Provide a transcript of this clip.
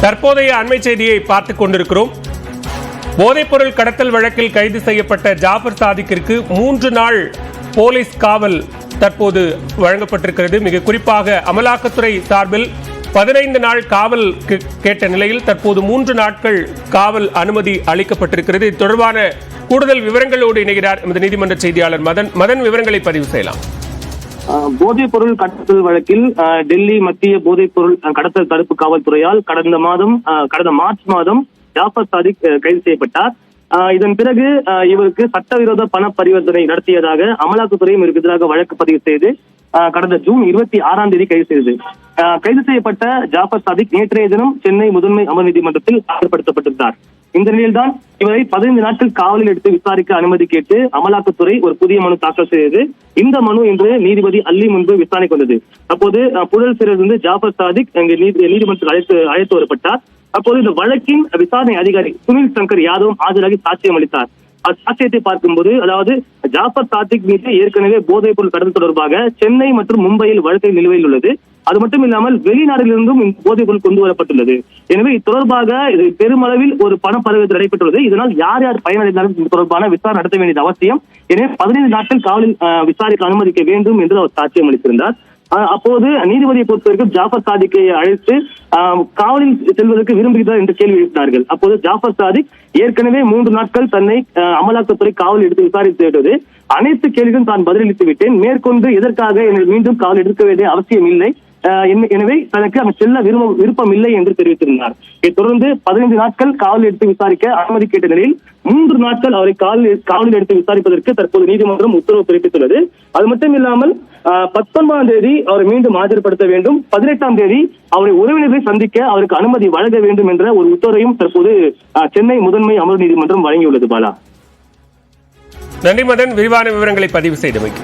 தற்போதைய அண்மை செய்தியை பார்த்துக் கொண்டிருக்கிறோம். போதைப்பொருள் கடத்தல் வழக்கில் கைது செய்யப்பட்ட ஜாஃபர் சாதிக்கிற்கு 3 நாள் போலீஸ் காவல் தற்போது வழங்கப்பட்டிருக்கிறது. மிக குறிப்பாக அமலாக்கத்துறை சார்பில் 15 நாள் காவல் கேட்ட நிலையில் தற்போது 3 நாட்கள் காவல் அனுமதி அளிக்கப்பட்டிருக்கிறது. இது தொடர்பான கூடுதல் விவரங்களோடு இணைகிறார் எமது நீதிமன்ற செய்தியாளர் மதன். விவரங்களை பதிவு செய்யலாம். போதைப் பொருள் கடத்தல் வழக்கில் டெல்லி மத்திய போதைப் பொருள் கடத்தல் தடுப்பு காவல்துறையால் கடந்த மார்ச் மாதம் ஜாஃபர் சாதிக் கைது செய்யப்பட்டார். இதன் பிறகு இவருக்கு சட்டவிரோத பண பரிவர்த்தனை நடத்தியதாக அமலாக்கத்துறையும் இவருக்கு எதிராக வழக்கு பதிவு செய்து கடந்த ஜூன் 26ஆம் தேதி கைது செய்தது. கைது செய்யப்பட்ட ஜாஃபர் சாதிக் நேற்றைய தினம் சென்னை முதன்மை அமர் நீதிமன்றத்தில் ஆஜர்படுத்தப்பட்டிருந்தார். இந்த நிலையில்தான் இவரை 15 நாட்கள் காவலில் எடுத்து விசாரிக்க அனுமதி கேட்டு அமலாக்கத்துறை ஒரு புதிய மனு தாக்கல் செய்தது. இந்த மனு இன்று நீதிபதி அல்லி முன்பு விசாரணைக்கு வந்தது. அப்போது புழல் சிறையிலிருந்து ஜாஃபர் சாதிக் நீதிமன்றத்தில் அழைத்து வரப்பட்டார். அப்போது இந்த வழக்கின் விசாரணை அதிகாரி சுனில் சங்கர் யாதவ் ஆஜராகி சாட்சியம் அளித்தார். சாட்சியத்தை பார்க்கும்போது, அதாவது ஜாஃபர் சாதிக் மீது ஏற்கனவே போதைப் பொருள் கடத்தல் தொடர்பாக சென்னை மற்றும் மும்பையில் வழக்கு நிலுவையில் உள்ளது. அது மட்டும் இல்லாமல் வெளிநாடுகளிலிருந்தும் போதைப் பொருள் கொண்டு வரப்பட்டுள்ளது. எனவே இது தொடர்பாக பெருமளவில் ஒரு பண பரிவர்த்தனை நடைபெற்றுள்ளது. இதனால் யார் யார் பயனடைந்தாலும் இது தொடர்பான விசாரணை நடத்த வேண்டியது அவசியம். எனவே 15 நாட்கள் காவலில் விசாரிக்க அனுமதிக்க வேண்டும் என்று அவர் சாட்சியம் அளித்திருந்தார். அப்போது நீதிபதியை பொறுத்தவரைக்கும் ஜாஃபர் சாதிக்கை அழைத்து காவலில் செல்வதற்கு விரும்புகிறார் என்று கேள்வி எழுப்பினார்கள். அப்போது ஜாஃபர் சாதிக் ஏற்கனவே 3 நாட்கள் தன்னை அமலாக்கத்துறை காவல் எடுத்து விசாரித்து விட்டது. அனைத்து கேள்விகளும் தான் பதிலளித்து விட்டேன். மேற்கொண்டு எதற்காக என்னை மீண்டும் காவல் எடுக்க வேண்டிய அவசியம் இல்லை, எனவே தனக்கு அங்கு செல்ல விருப்பம் இல்லை என்று தெரிவித்திருந்தார். இதைத் தொடர்ந்து 15 நாட்கள் காவல் எடுத்து விசாரிக்க அனுமதி கேட்ட நிலையில் 3 நாட்கள் அவரை காவலில் எடுத்து விசாரிப்பதற்கு தற்போது நீதிமன்றம் உத்தரவு பிறப்பித்துள்ளது. அது மட்டும் இல்லாமல் 19ஆம் தேதி அவரை மீண்டும் ஆஜர்படுத்த வேண்டும், 18ஆம் தேதி அவரை உறவினர்களை சந்திக்க அவருக்கு அனுமதி வழங்க வேண்டும் என்ற ஒரு உத்தரவையும் தற்போது சென்னை முதன்மை அமர்வு நீதிமன்றம் வழங்கியுள்ளது. பாலா, நன்றி மதன், விரிவான விவரங்களை பதிவு செய்தமைக்கு.